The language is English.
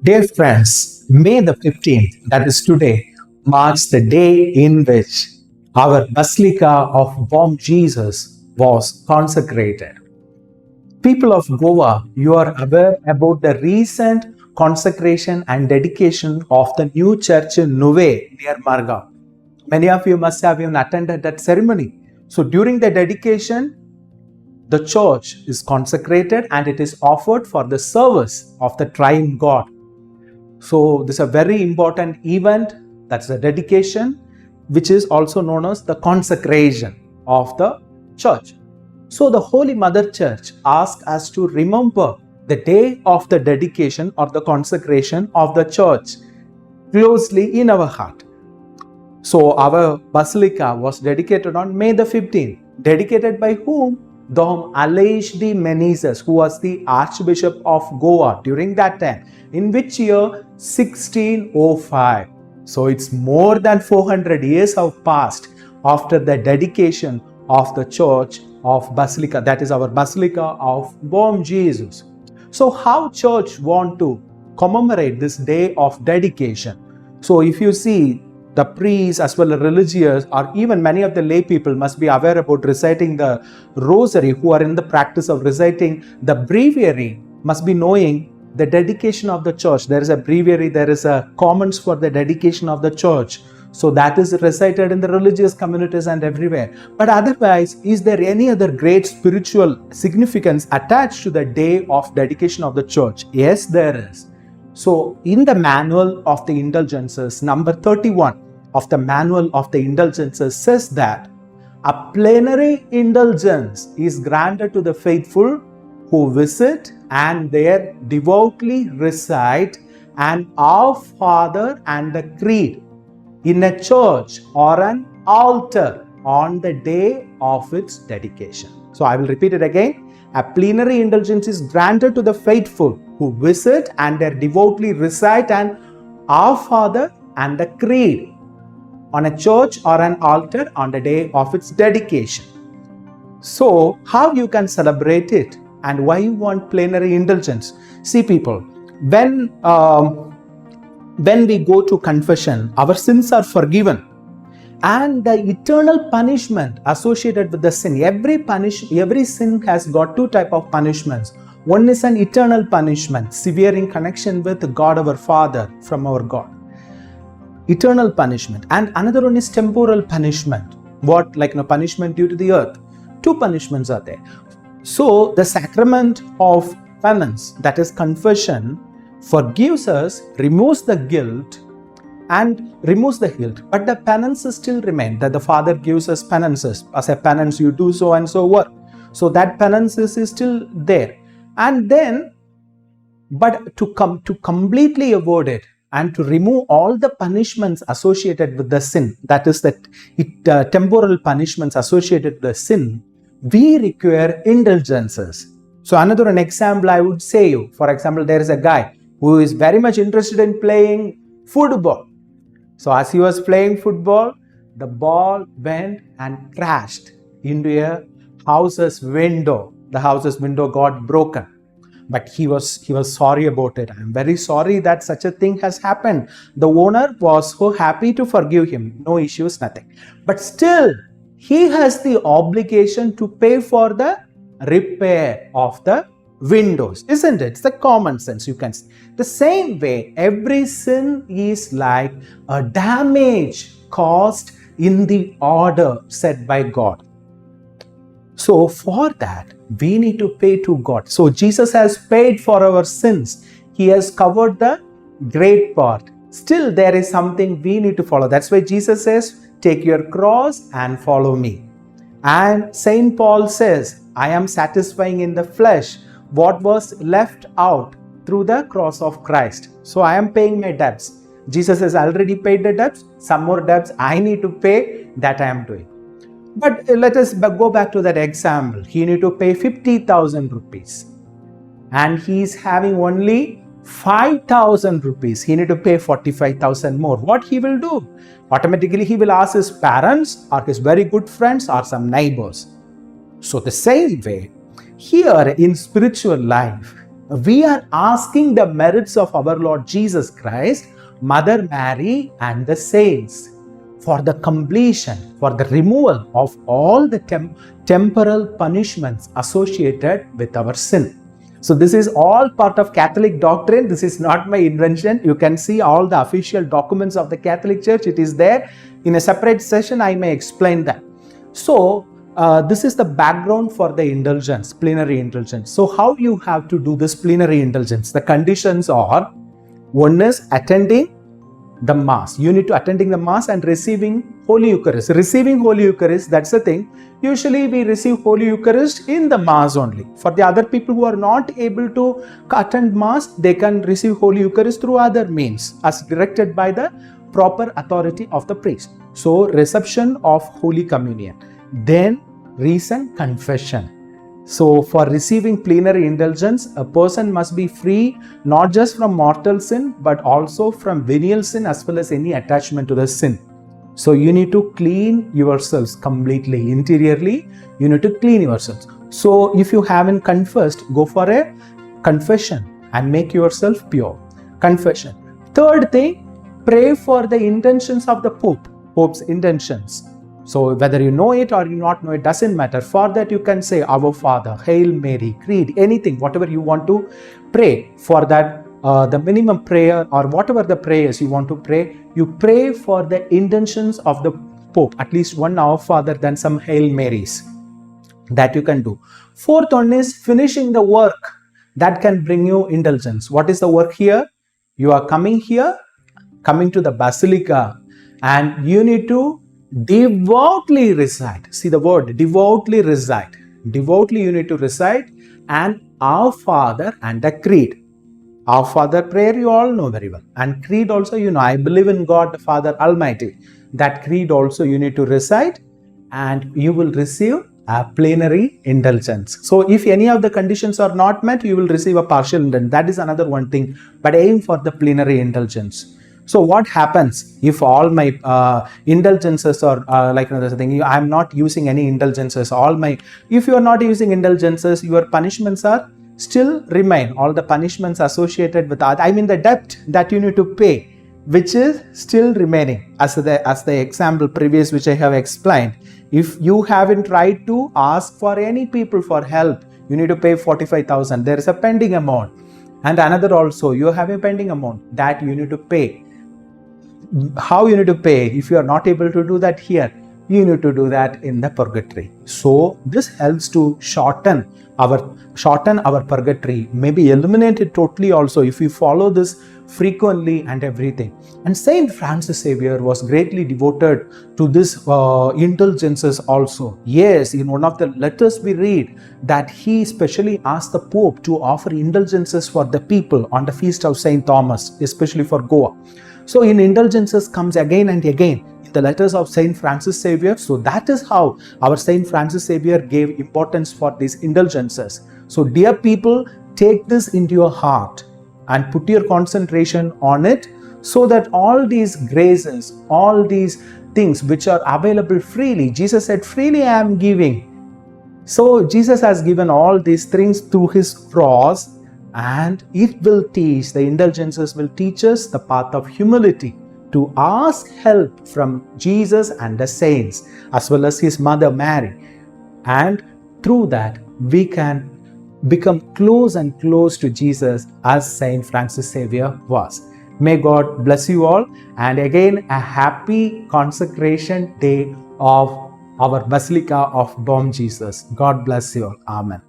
Dear friends, May the 15th, that is today, marks the day in which our Basilica of Bom Jesus was consecrated. People of Goa, you are aware about the recent consecration and dedication of the new church in Nuve near Marga. Many of you must have even attended that ceremony. So during the dedication, the church is consecrated and it is offered for the service of the triune God. So this is a very important event, that's the dedication, which is also known as the consecration of the church. So the Holy Mother Church asks us to remember the day of the dedication or the consecration of the church closely in our heart. So our Basilica was dedicated on May the 15th. Dedicated by whom? Dom Aleix de Menezes, who was the Archbishop of Goa during that time. In which year? 1605. So it's more than 400 years have passed after the dedication of the church of Basilica. That is our Basilica of Bom Jesus. So how church want to commemorate this day of dedication? So if you see, the priests as well as religious or even many of the lay people must be aware about reciting the rosary, who are in the practice of reciting the breviary must be knowing the dedication of the church. There is a breviary, there is a comments for the dedication of the church. So that is recited in the religious communities and everywhere. But otherwise, is there any other great spiritual significance attached to the day of dedication of the church? Yes, there is. So in the manual of the indulgences, number 31 of the manual of the indulgences says that a plenary indulgence is granted to the faithful who visit and there devoutly recite an Our Father and the Creed in a church or an altar on the day of its dedication. So I will repeat it again. A plenary indulgence is granted to the faithful who visit and they devoutly recite an Our Father and the Creed on a church or an altar on the day of its dedication. So how you can celebrate it and why you want plenary indulgence? See people, when we go to confession, our sins are forgiven. And the eternal punishment associated with the sin, every sin has got two types of punishments. One is an eternal punishment, severe in connection with God our Father from our God. Eternal punishment. And another one is temporal punishment. What? Like punishment due to the earth. Two punishments are there. So the sacrament of penance, that is confession, forgives us, removes the guilt, and removes the guilt, but the penances still remain, that the Father gives us penances. As a penance, you do so and so work. So that penances is still there. And then, but to completely avoid it and to remove all the punishments associated with the sin, that is that temporal punishments associated with the sin, we require indulgences. So another an example I would say you, for example, there is a guy who is very much interested in playing football. So as he was playing football, the ball went and crashed into a house's window. The house's window got broken. But he was sorry about it. I'm very sorry that such a thing has happened. The owner was so happy to forgive him. No issues, nothing. But still, he has the obligation to pay for the repair of the windows, isn't it? It's the common sense, you can see. The same way, every sin is like a damage caused in the order set by God. So for that, we need to pay to God. So Jesus has paid for our sins. He has covered the great part. Still, there is something we need to follow. That's why Jesus says, take your cross and follow me. And Saint Paul says, I am satisfying in the flesh what was left out through the cross of Christ. So I am paying my debts. Jesus has already paid the debts. Some more debts I need to pay, that I am doing. But let us go back to that example. He need to pay 50,000 rupees. And he is having only 5,000 rupees. He need to pay 45,000 more. What he will do? Automatically he will ask his parents or his very good friends or some neighbors. So the same way, here in spiritual life, We are asking the merits of our Lord Jesus Christ, Mother Mary, and the saints for the completion, for the removal of all the temporal punishments associated with our sin. So this is all part of Catholic doctrine. This is not my invention. You can see all the official documents of the Catholic Church. It is there. In a separate session, I may explain that. So this is the background for the indulgence, plenary indulgence. So how you have to do this plenary indulgence? The conditions are, one is attending the Mass. You need to attending the Mass and receiving Holy Eucharist. Receiving Holy Eucharist, that's the thing. Usually we receive Holy Eucharist in the Mass only. For the other people who are not able to attend Mass, they can receive Holy Eucharist through other means as directed by the proper authority of the priest. So reception of Holy Communion. Then recent confession. So for receiving plenary indulgence, a person must be free not just from mortal sin but also from venial sin as well as any attachment to the sin. So you need to clean yourselves completely, interiorly, you need to clean yourselves. So if you haven't confessed, go for a confession and make yourself pure. Confession. Third thing, pray for the intentions of the Pope's intentions. So whether you know it or you not know it, doesn't matter. For that you can say Our Father, Hail Mary, Creed, anything, whatever you want to pray. For that, the minimum prayer or whatever the prayers you want to pray, you pray for the intentions of the Pope. At least one Our Father, then some Hail Marys. That you can do. Fourth one is finishing the work that can bring you indulgence. What is the work here? You are coming here, coming to the Basilica, and you need to devoutly recite. See the word, devoutly recite. Devoutly you need to recite and Our Father and the Creed. Our Father prayer you all know very well. And Creed also you know, I believe in God the Father Almighty. That Creed also you need to recite and you will receive a plenary indulgence. So if any of the conditions are not met, you will receive a partial indulgence. That is another one thing. But aim for the plenary indulgence. So what happens if all my indulgences are like another thing? I'm not using any indulgences. If you are not using indulgences, your punishments are still remain. All the punishments associated with that, I mean the debt that you need to pay, which is still remaining. As the example previous which I have explained, if you haven't tried to ask for any people for help, you need to pay 45,000. There is a pending amount. And another also, you have a pending amount that you need to pay. How you need to pay? If you are not able to do that here, you need to do that in the purgatory. So this helps to shorten our purgatory, maybe eliminate it totally also if you follow this frequently and everything. And Saint Francis Xavier was greatly devoted to this indulgences also. Yes, in one of the letters we read that he specially asked the Pope to offer indulgences for the people on the feast of Saint Thomas, especially for Goa. So in indulgences comes again and again in the letters of Saint Francis Xavier. So that is how our Saint Francis Xavier gave importance for these indulgences. So dear people, take this into your heart and put your concentration on it so that all these graces, all these things which are available freely, Jesus said, freely I am giving. So Jesus has given all these things through his cross, and it will teach, the indulgences will teach us the path of humility, to ask help from Jesus and the saints as well as his mother Mary. And through that we can become close and close to Jesus as Saint Francis Xavier was. May God bless you all, and again a happy consecration day of our Basilica of Bom Jesus. God bless you all. Amen.